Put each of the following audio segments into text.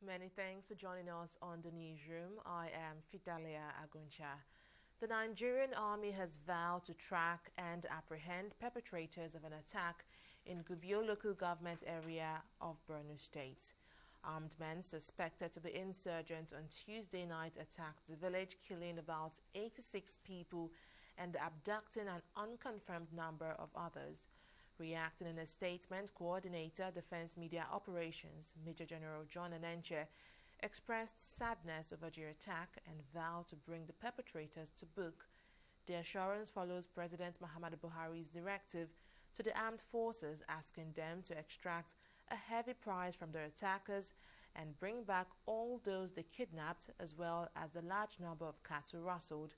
Many thanks for joining us on the newsroom. I am Fidalia Aguncha. The Nigerian army has vowed to track and apprehend perpetrators of an attack in Gubio local government area of Borno State. Armed men suspected to be insurgents on Tuesday night attacked the village, killing about 86 people and abducting an unconfirmed number of others. Reacting in a statement, Coordinator Defense Media Operations, Major General John Anenche, expressed sadness over the attack and vowed to bring the perpetrators to book. The assurance follows President Muhammadu Buhari's directive to the armed forces asking them to extract a heavy price from their attackers and bring back all those they kidnapped, as well as the large number of cattle rustled.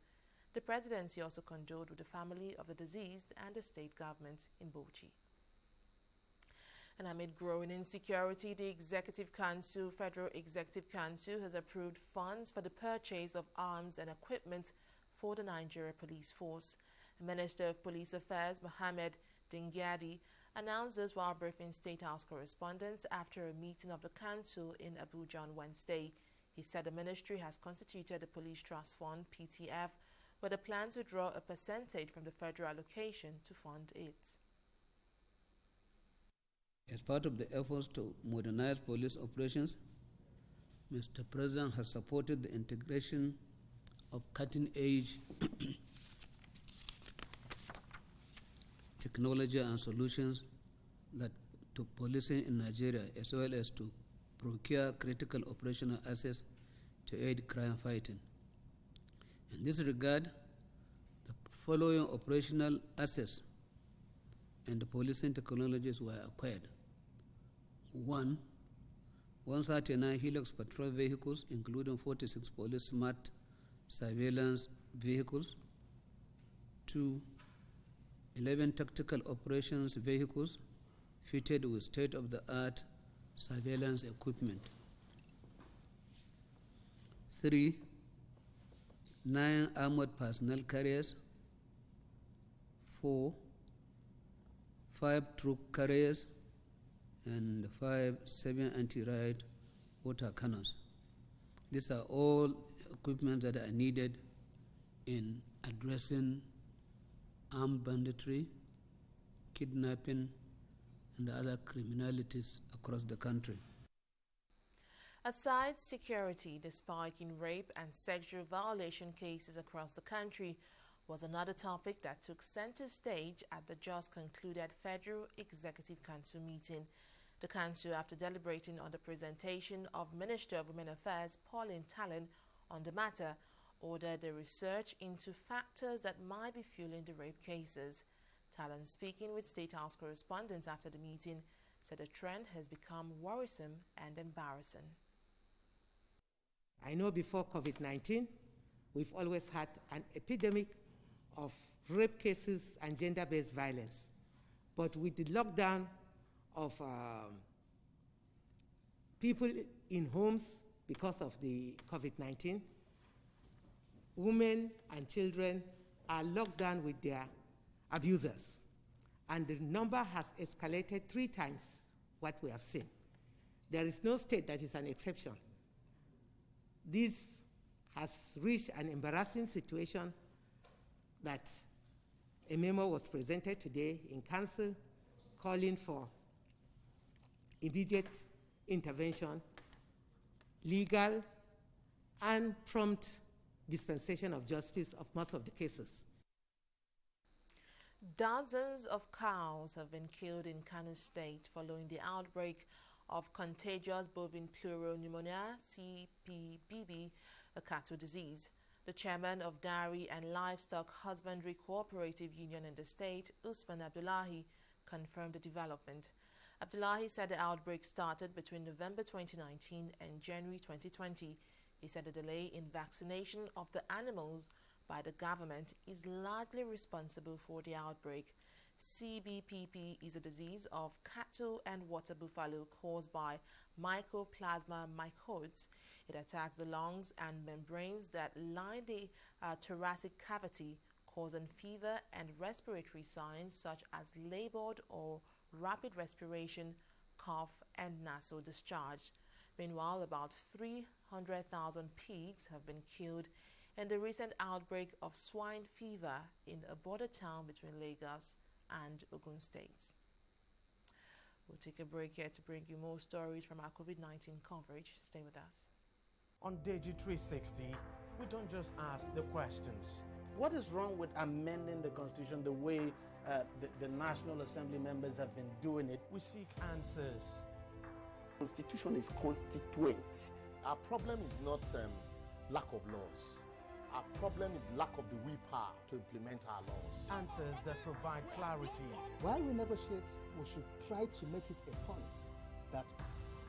The presidency also condoled with the family of the deceased and the state government in Bauchi. And amid growing insecurity, the Federal Executive Council has approved funds for the purchase of arms and equipment for the Nigeria Police Force. The Minister of Police Affairs, Mohammed Dingyadi, announced this while briefing State House correspondents after a meeting of the Council in Abuja on Wednesday. He said the ministry has constituted the Police Trust Fund, PTF, with a plan to draw a percentage from the federal allocation to fund it. As part of the efforts to modernize police operations, Mr. President has supported the integration of cutting-edge technology and solutions to policing in Nigeria, as well as to procure critical operational assets to aid crime fighting. In this regard, the following operational assets and the policing technologies were acquired. 139 Hilux patrol vehicles, including 46 police smart surveillance vehicles. 2, 11 tactical operations vehicles fitted with state-of-the-art surveillance equipment. 3, 9 armored personnel carriers. 4, 5 troop carriers, and 7 anti-riot water cannons. These are all equipment that are needed in addressing armed banditry, kidnapping, and other criminalities across the country. Aside security, the spike in rape and sexual violation cases across the country was another topic that took center stage at the just concluded Federal Executive Council meeting. The Council, after deliberating on the presentation of Minister of Women Affairs Pauline Tallen on the matter, ordered the research into factors that might be fueling the rape cases. Tallen, speaking with State House correspondents after the meeting, said the trend has become worrisome and embarrassing. I know before COVID-19, we've always had an epidemic of rape cases and gender-based violence. But with the lockdown of people in homes because of the COVID-19, women and children are locked down with their abusers. And the number has escalated 3 times what we have seen. There is no state that is an exception. This has reached an embarrassing situation that a memo was presented today in Council calling for immediate intervention, legal and prompt dispensation of justice of most of the cases. Dozens of cows have been killed in Kano State following the outbreak of contagious bovine pleural pneumonia, CPBB, a cattle disease. The chairman of Dairy and Livestock Husbandry Cooperative Union in the state, Usman Abdullahi, confirmed the development. Abdullahi said the outbreak started between November 2019 and January 2020. He said the delay in vaccination of the animals by the government is largely responsible for the outbreak. CBPP is a disease of cattle and water buffalo caused by Mycoplasma mycoides. It attacks the lungs and membranes that line the thoracic cavity, causing fever and respiratory signs such as labored or rapid respiration, cough, and nasal discharge. Meanwhile, about 300,000 pigs have been killed in the recent outbreak of swine fever in a border town between Lagos and Ogun states. We'll take a break here to bring you more stories from our COVID-19 coverage. Stay with us. On Deji 360, we don't just ask the questions. What is wrong with amending the Constitution the way the National Assembly members have been doing it? We seek answers. Constitution is constituent. Our problem is not lack of laws. Our problem is lack of the willpower to implement our laws. Answers that provide clarity. While we negotiate, we should try to make it a point that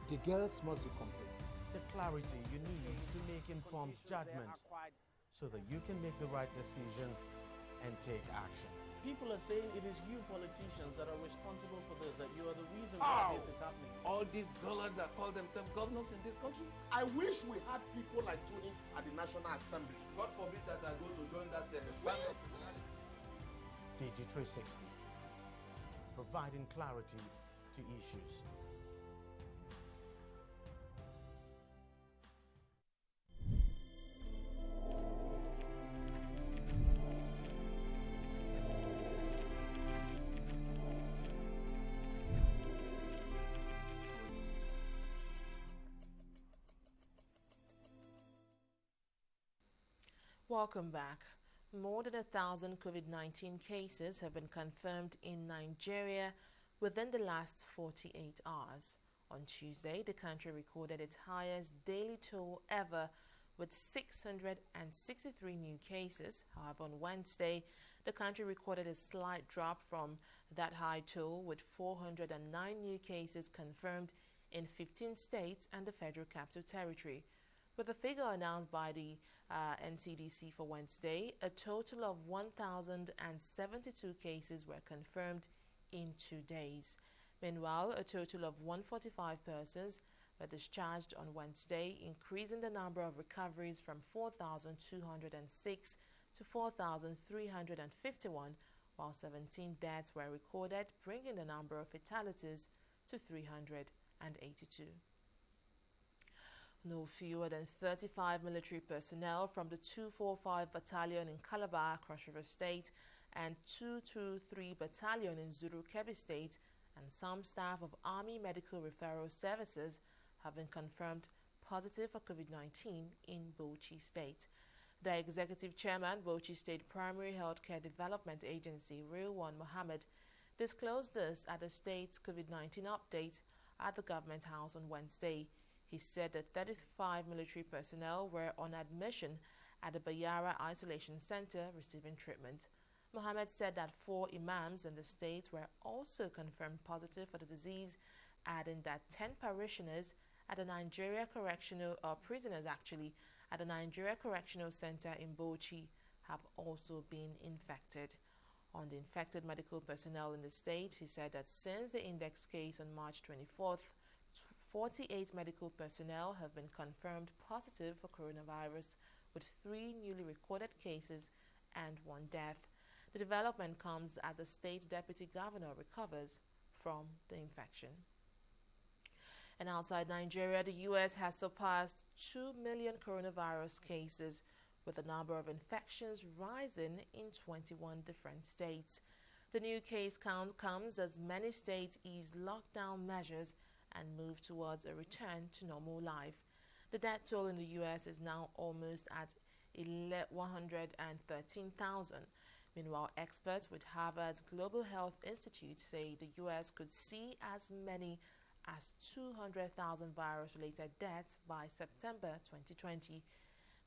the girls must be complete. The clarity you need to make informed judgment so that you can make the right decision and take action. People are saying it is you politicians that are responsible for this, that you are the reason why this is happening. All these dullards that call themselves governors in this country. I wish we had people like Tony at the National Assembly. God forbid that I go to join that panel. DG 360, providing clarity to issues. Welcome back. More than 1,000 COVID-19 cases have been confirmed in Nigeria within the last 48 hours. On Tuesday, the country recorded its highest daily toll ever with 663 new cases. However, on Wednesday, the country recorded a slight drop from that high toll with 409 new cases confirmed in 15 states and the Federal Capital Territory. With the figure announced by the NCDC for Wednesday, a total of 1,072 cases were confirmed in 2 days. Meanwhile, a total of 145 persons were discharged on Wednesday, increasing the number of recoveries from 4,206 to 4,351, while 17 deaths were recorded, bringing the number of fatalities to 382. No fewer than 35 military personnel from the 245 Battalion in Calabar, Cross River State, and 223 Battalion in Zuru, Kebbi State, and some staff of Army Medical Referral Services have been confirmed positive for COVID-19 in Bauchi State. The Executive Chairman, Bauchi State Primary Healthcare Development Agency, Rilwan Mohammed, disclosed this at the state's COVID-19 update at the Government House on Wednesday. He said that 35 military personnel were on admission at the Bayara Isolation Center receiving treatment. Mohammed said that 4 imams in the state were also confirmed positive for the disease, adding that 10 parishioners at the Nigeria prisoners at the Nigeria Correctional Center in Bauchi have also been infected. On the infected medical personnel in the state, he said that since the index case on March 24th, 48 medical personnel have been confirmed positive for coronavirus, with 3 newly recorded cases and 1 death. The development comes as the state deputy governor recovers from the infection. And outside Nigeria, the U.S. has surpassed 2 million coronavirus cases, with the number of infections rising in 21 different states. The new case count comes as many states ease lockdown measures and move towards a return to normal life. The death toll in the U.S. is now almost at 113,000. Meanwhile, experts with Harvard's Global Health Institute say the U.S. could see as many as 200,000 virus-related deaths by September 2020.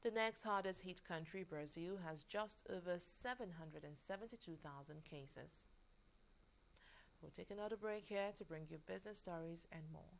The next hardest hit country, Brazil, has just over 772,000 cases. We'll take another break here to bring you business stories and more.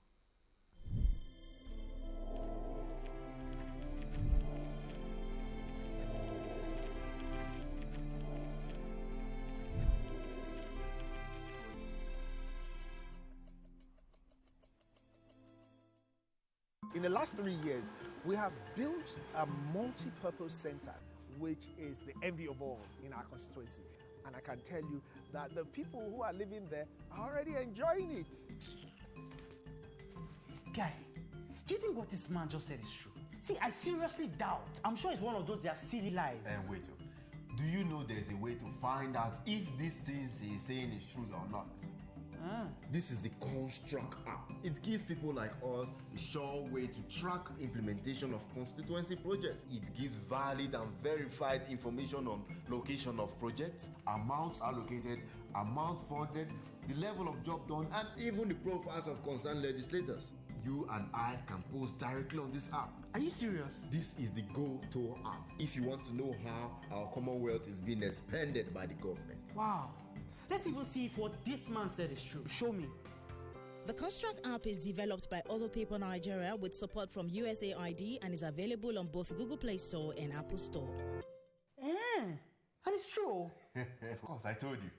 In the last 3 years, we have built a multi-purpose center, which is the envy of all in our constituency. And I can tell you that the people who are living there are already enjoying it. Guy, Do you think what this man just said is true? See, I seriously doubt. I'm sure it's one of those their silly lies. And wait, do you know there's a way to find out if these things he's saying is true or not? This is the Construct app. It gives people like us a sure way to track implementation of constituency projects. It gives valid and verified information on location of projects, amounts allocated, amount funded, the level of job done, and even the profiles of concerned legislators. You and I can post directly on this app. Are you serious? This is the GoTo app if you want to know how our Commonwealth is being expanded by the government. Wow. Let's even see if what this man said is true. Show me. The Construct app is developed by Other Paper Nigeria with support from USAID and is available on both Google Play Store and Apple Store. And it's true. Of course, I told you.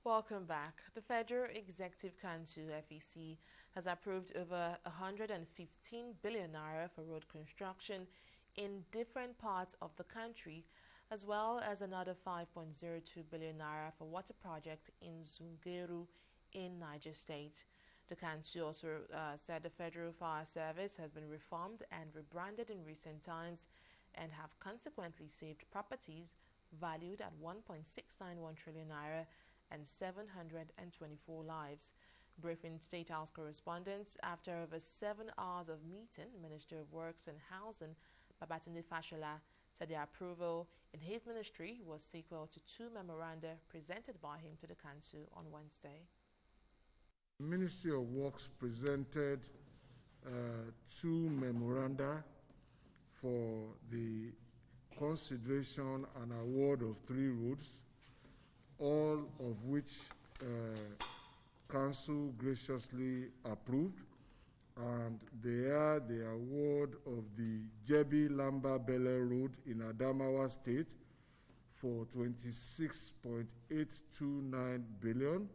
Welcome back. The Federal Executive Council, FEC, has approved over 115 billion naira for road construction in different parts of the country, as well as another 5.02 billion naira for water project in Zungeru in Niger State. The council also said the Federal Fire Service has been reformed and rebranded in recent times and have consequently saved properties valued at 1.691 trillion naira and 724 lives. Briefing State House correspondents after over 7 hours of meeting, Minister of Works and Housing Babatunde Fashola said the approval in his ministry was sequel to 2 memoranda presented by him to the council on Wednesday. The Ministry of Works presented 2 memoranda for the consideration and award of 3 roads, all of which Council graciously approved, and they are the award of the Jebi Lamba Bele Road in Adamawa State for 26.829 billion.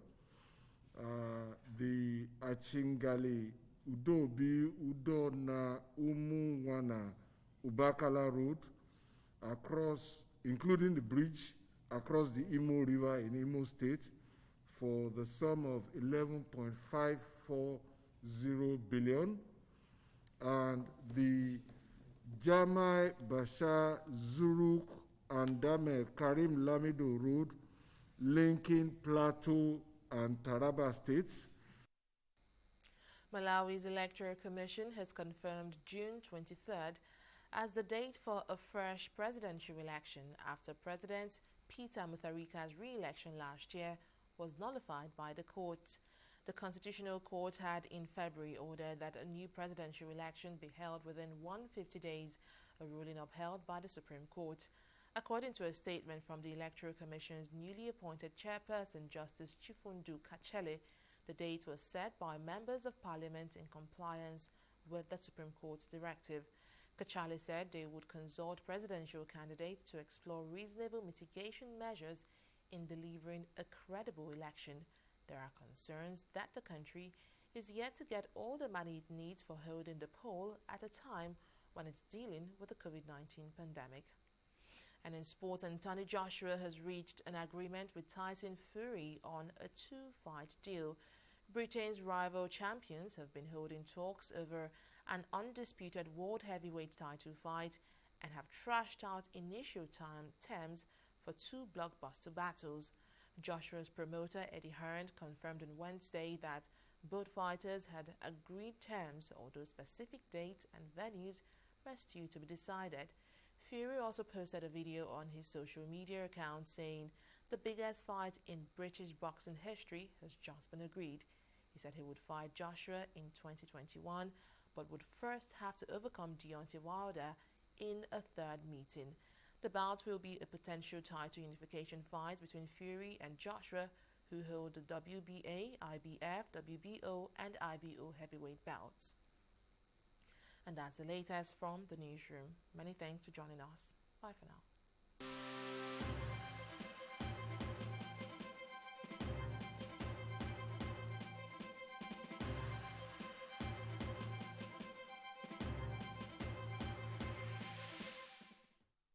The Achingali Udobi Udona Umuwana Ubakala Road across, including the bridge across the Imo River in Imo State for the sum of 11.540 billion, and the Jamai Bashar Zuruk and Dame Karim Lamido Road linking Plateau and Taraba states. Malawi's Electoral Commission has confirmed June 23rd as the date for a fresh presidential election after President Peter Mutharika's re-election last year was nullified by the court. The Constitutional Court had in February ordered that a new presidential election be held within 150 days, a ruling upheld by the Supreme Court. According to a statement from the Electoral Commission's newly appointed chairperson, Justice Chifundu Kachele, the date was set by members of Parliament in compliance with the Supreme Court's directive. Kachale said they would consult presidential candidates to explore reasonable mitigation measures in delivering a credible election. There are concerns that the country is yet to get all the money it needs for holding the poll at a time when it's dealing with the COVID-19 pandemic. And in sport, Anthony Joshua has reached an agreement with Tyson Fury on a 2-fight deal. Britain's rival champions have been holding talks over an undisputed world heavyweight title fight and have trashed out initial terms for 2 blockbuster battles. Joshua's promoter Eddie Hearn confirmed on Wednesday that both fighters had agreed terms, although specific dates and venues were still to be decided. Fury also posted a video on his social media account saying the biggest fight in British boxing history has just been agreed. He said he would fight Joshua in 2021, but would first have to overcome Deontay Wilder in a 3rd meeting. The bout will be a potential title unification fight between Fury and Joshua, who hold the WBA, IBF, WBO, and IBO heavyweight belts. And that's the latest from the newsroom. Many thanks for joining us. Bye for now.